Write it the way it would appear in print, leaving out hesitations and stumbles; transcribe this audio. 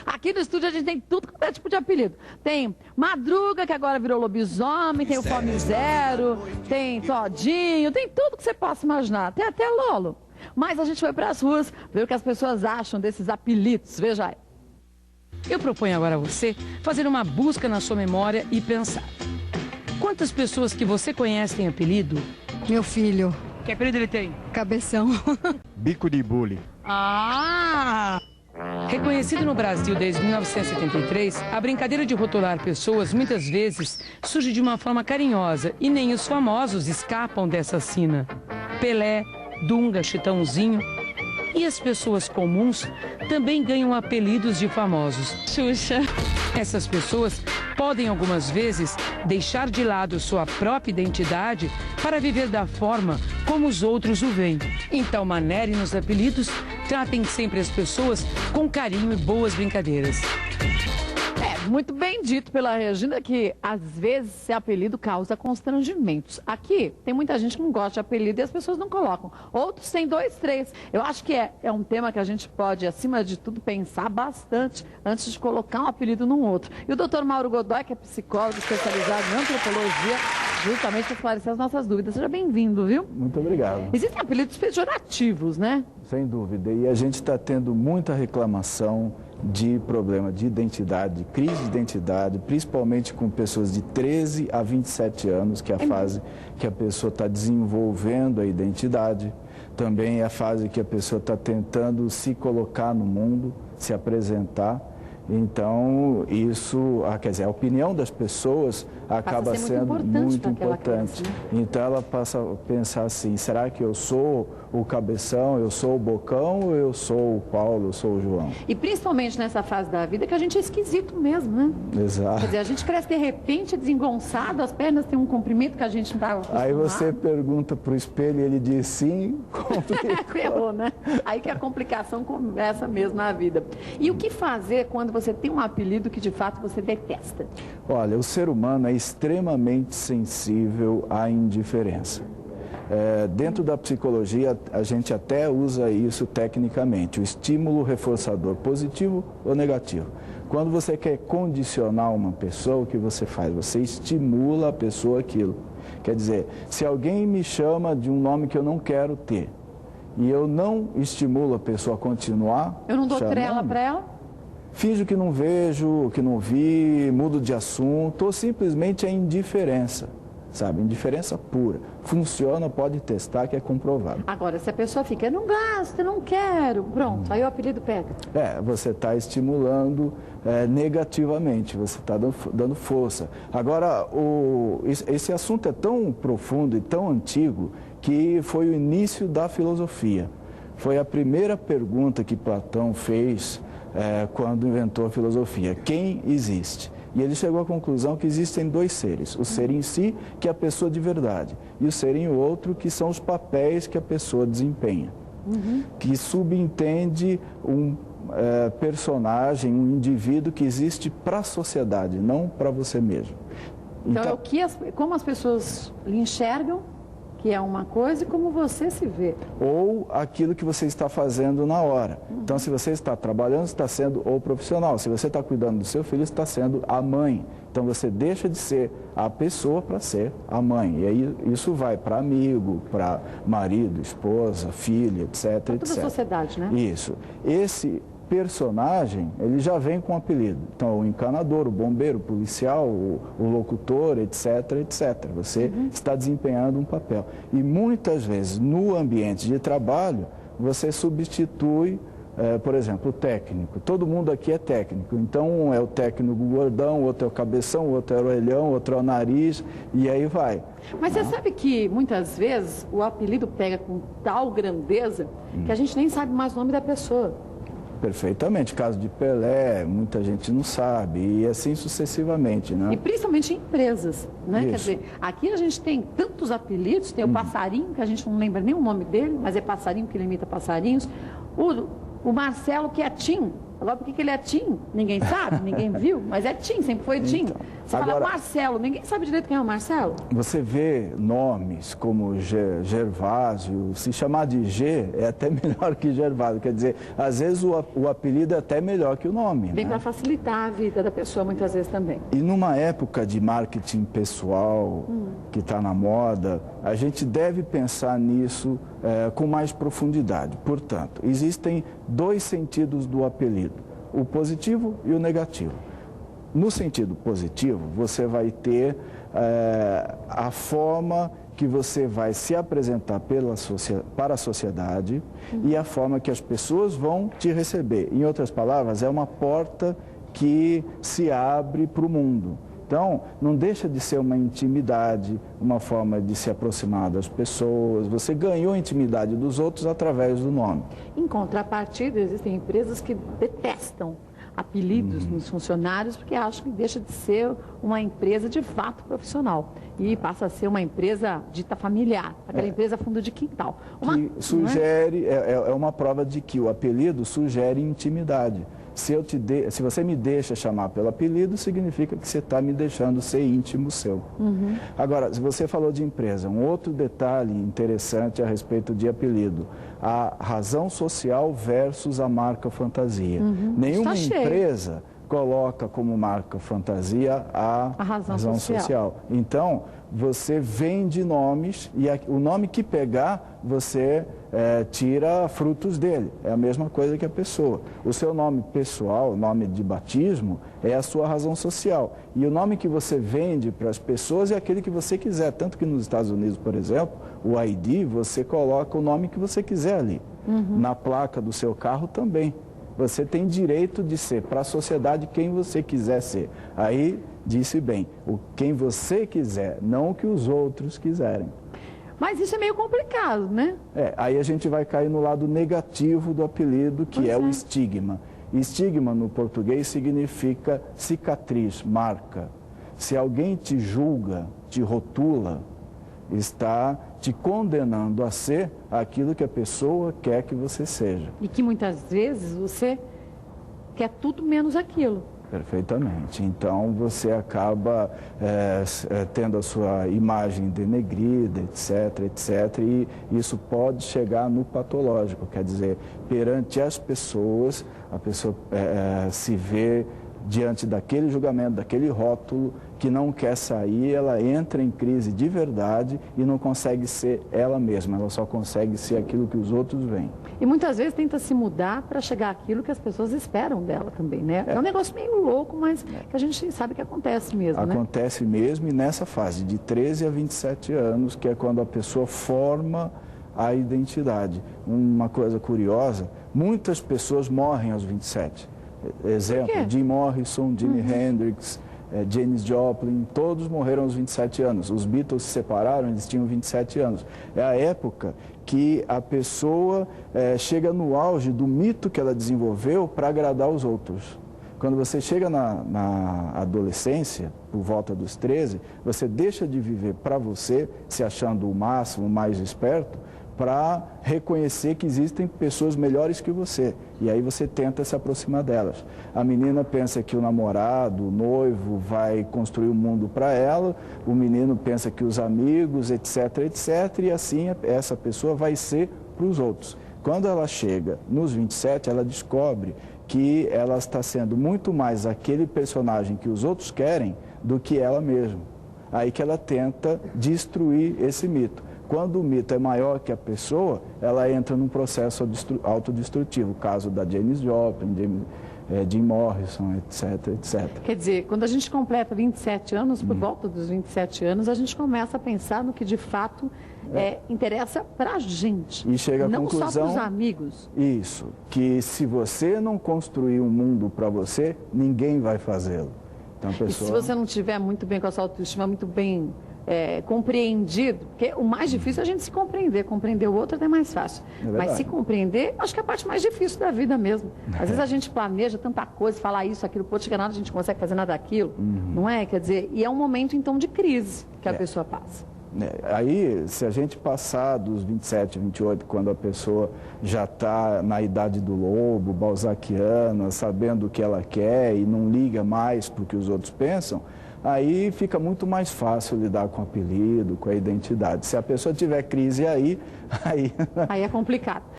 Aqui no estúdio a gente tem tudo quanto é tipo de apelido. Tem Madruga, que agora virou lobisomem, tem o Fome Zero, tem Todinho, tem tudo que você possa imaginar. Tem até Lolo. Mas a gente foi para as ruas ver o que as pessoas acham desses apelidos. Veja aí. Eu proponho agora a você fazer uma busca na sua memória e pensar. Quantas pessoas que você conhece têm apelido? Meu filho. Que apelido ele tem? Cabeção. Bico de bully. Ah! Reconhecido no Brasil desde 1973, a brincadeira de rotular pessoas muitas vezes surge de uma forma carinhosa e nem os famosos escapam dessa sina. Pelé, Dunga, Chitãozinho. E as pessoas comuns também ganham apelidos de famosos. Xuxa. Essas pessoas podem algumas vezes deixar de lado sua própria identidade para viver da forma como os outros o veem. Então, manere nos apelidos, tratem sempre as pessoas com carinho e boas brincadeiras. Muito bem dito pela Regina que, às vezes, esse apelido causa constrangimentos. Aqui, tem muita gente que não gosta de apelido e as pessoas não colocam. Outros têm 2, 3. Eu acho que é um tema que a gente pode, acima de tudo, pensar bastante antes de colocar um apelido num outro. E o doutor Mauro Godoy, que é psicólogo especializado em antropologia, justamente para esclarecer as nossas dúvidas. Seja bem-vindo, viu? Muito obrigado. Existem apelidos pejorativos, né? Sem dúvida. E a gente está tendo muita reclamação de problema de identidade, de crise de identidade, principalmente com pessoas de 13 a 27 anos, que é a fase que a pessoa está desenvolvendo a identidade. Também é a fase que a pessoa está tentando se colocar no mundo, se apresentar. Então, isso, quer dizer, a opinião das pessoas acaba sendo muito importante. Então, ela passa a pensar assim, será que eu sou o Cabeção, eu sou o Bocão, ou eu sou o Paulo, eu sou o João? E principalmente nessa fase da vida que a gente é esquisito mesmo, né? Exato. Quer dizer, a gente cresce de repente desengonçado, as pernas têm um comprimento que a gente não estava acostumado. Aí você pergunta para o espelho e ele diz sim, ferrou, né? Aí que a complicação começa mesmo na vida. E o que fazer quando você tem um apelido que de fato você detesta? Olha, o ser humano é extremamente sensível à indiferença. Dentro da psicologia, a gente até usa isso tecnicamente, o estímulo reforçador positivo ou negativo. Quando você quer condicionar uma pessoa, o que você faz? Você estimula a pessoa aquilo. Quer dizer, se alguém me chama de um nome que eu não quero ter, e eu não estimulo a pessoa a continuar... Eu não dou trela para ela? Finjo que não vejo, que não vi, mudo de assunto, ou simplesmente é indiferença, sabe? Indiferença pura. Funciona, pode testar, que é comprovado. Agora, se a pessoa fica, eu não gasto, eu não quero, pronto, aí o apelido pega. Você está estimulando negativamente, você está dando força. Agora, esse assunto é tão profundo e tão antigo que foi o início da filosofia. Foi a primeira pergunta que Platão fez quando inventou a filosofia. Quem existe? E ele chegou à conclusão que existem 2 seres. O ser em si, que é a pessoa de verdade, e o ser em outro, que são os papéis que a pessoa desempenha. Que subentende um personagem, um indivíduo que existe para a sociedade, não para você mesmo. Então, como as pessoas lhe enxergam, que é uma coisa, e como você se vê. Ou aquilo que você está fazendo na hora. Então, se você está trabalhando, você está sendo o profissional. Se você está cuidando do seu filho, você está sendo a mãe. Então, você deixa de ser a pessoa para ser a mãe. E aí, isso vai para amigo, para marido, esposa, filha, etc, pra toda etc. a sociedade, né? Isso. Esse personagem, ele já vem com apelido. Então, o encanador, o bombeiro, o policial, o locutor, etc, etc. Você está desempenhando um papel. E muitas vezes, no ambiente de trabalho, você substitui, por exemplo, o técnico. Todo mundo aqui é técnico. Então, um é o técnico gordão, outro é o cabeção, outro é o orelhão, outro é o nariz, e aí vai. Mas você sabe que, muitas vezes, o apelido pega com tal grandeza que a gente nem sabe mais o nome da pessoa. Perfeitamente. Caso de Pelé, muita gente não sabe, e assim sucessivamente, né? E principalmente em empresas, né? Isso. Quer dizer, aqui a gente tem tantos apelidos, tem o passarinho, que a gente não lembra nem o nome dele, mas é passarinho que ele imita passarinhos. O Marcelo Quietinho, Agora, por que ele é Tim? Ninguém sabe, ninguém viu, mas é Tim, sempre foi Tim. Então, Você agora, fala Marcelo, ninguém sabe direito quem é o Marcelo. Você vê nomes como Gervásio, se chamar de G é até melhor que Gervásio, quer dizer, às vezes o apelido é até melhor que o nome. Vem né? para facilitar a vida da pessoa muitas vezes também. E numa época de marketing pessoal, que está na moda, a gente deve pensar nisso com mais profundidade. Portanto, existem dois sentidos do apelido, o positivo e o negativo. No sentido positivo, você vai ter a forma que você vai se apresentar para a sociedade e a forma que as pessoas vão te receber. Em outras palavras, é uma porta que se abre para o mundo. Então, não deixa de ser uma intimidade, uma forma de se aproximar das pessoas. Você ganhou a intimidade dos outros através do nome. Em contrapartida, existem empresas que detestam apelidos nos funcionários porque acham que deixa de ser uma empresa de fato profissional e passa a ser uma empresa dita familiar, aquela empresa fundo de quintal. Que sugere, é uma prova de que o apelido sugere intimidade. Se você me deixa chamar pelo apelido, significa que você está me deixando ser íntimo seu. Agora, se você falou de empresa, um outro detalhe interessante a respeito de apelido, a razão social versus a marca fantasia. Nenhuma empresa coloca como marca fantasia a razão social. Então, você vende nomes e o nome que pegar, você tira frutos dele. É a mesma coisa que a pessoa. O seu nome pessoal, o nome de batismo, é a sua razão social. E o nome que você vende para as pessoas é aquele que você quiser. Tanto que nos Estados Unidos, por exemplo, o ID, você coloca o nome que você quiser ali. Na placa do seu carro também. Você tem direito de ser para a sociedade quem você quiser ser. Aí, disse bem, quem você quiser, não o que os outros quiserem. Mas isso é meio complicado, né? Aí a gente vai cair no lado negativo do apelido, que é o estigma. Estigma, no português, significa cicatriz, marca. Se alguém te julga, te rotula, está te condenando a ser aquilo que a pessoa quer que você seja. E que muitas vezes você quer tudo menos aquilo. Perfeitamente. Então você acaba tendo a sua imagem denegrida, etc, etc. E isso pode chegar no patológico, quer dizer, perante as pessoas, a pessoa se vê diante daquele julgamento, daquele rótulo, que não quer sair, ela entra em crise de verdade e não consegue ser ela mesma, ela só consegue ser aquilo que os outros veem. E muitas vezes tenta se mudar para chegar àquilo que as pessoas esperam dela também, né? É um negócio meio louco, mas que a gente sabe que acontece mesmo, né? Acontece mesmo, e nessa fase de 13 a 27 anos, que é quando a pessoa forma a identidade. Uma coisa curiosa, muitas pessoas morrem aos 27. Exemplo, Jim Morrison, Jimi Hendrix, Janis Joplin, todos morreram aos 27 anos. Os Beatles se separaram, eles tinham 27 anos. É a época que a pessoa chega no auge do mito que ela desenvolveu para agradar os outros. Quando você chega na adolescência, por volta dos 13, você deixa de viver para você, se achando o máximo, o mais esperto, para reconhecer que existem pessoas melhores que você. E aí você tenta se aproximar delas. A menina pensa que o namorado, o noivo, vai construir o mundo para ela, o menino pensa que os amigos, etc, etc, e assim essa pessoa vai ser para os outros. Quando ela chega nos 27, ela descobre que ela está sendo muito mais aquele personagem que os outros querem do que ela mesma. Aí que ela tenta destruir esse mito. Quando o mito é maior que a pessoa, ela entra num processo autodestrutivo. O caso da Janis Joplin, Jim Morrison, etc, etc. Quer dizer, quando a gente completa 27 anos, por volta dos 27 anos, a gente começa a pensar no que de fato interessa para a gente. E chega à conclusão, não só para os amigos. Isso, que se você não construir um mundo para você, ninguém vai fazê-lo. Então, E se você não estiver muito bem com a sua autoestima, muito bem compreendido, porque o mais difícil é a gente se compreender o outro é até mais fácil. Mas se compreender, acho que é a parte mais difícil da vida mesmo. Às vezes a gente planeja tanta coisa, falar isso, aquilo, pô, chega nada, a gente não consegue fazer nada daquilo, não é? Quer dizer, e é um momento então de crise que a pessoa passa. Aí, se a gente passar dos 27, 28, quando a pessoa já está na idade do lobo, balzaquiana, sabendo o que ela quer e não liga mais para o que os outros pensam, aí fica muito mais fácil lidar com o apelido, com a identidade. Se a pessoa tiver crise aí Aí é complicado.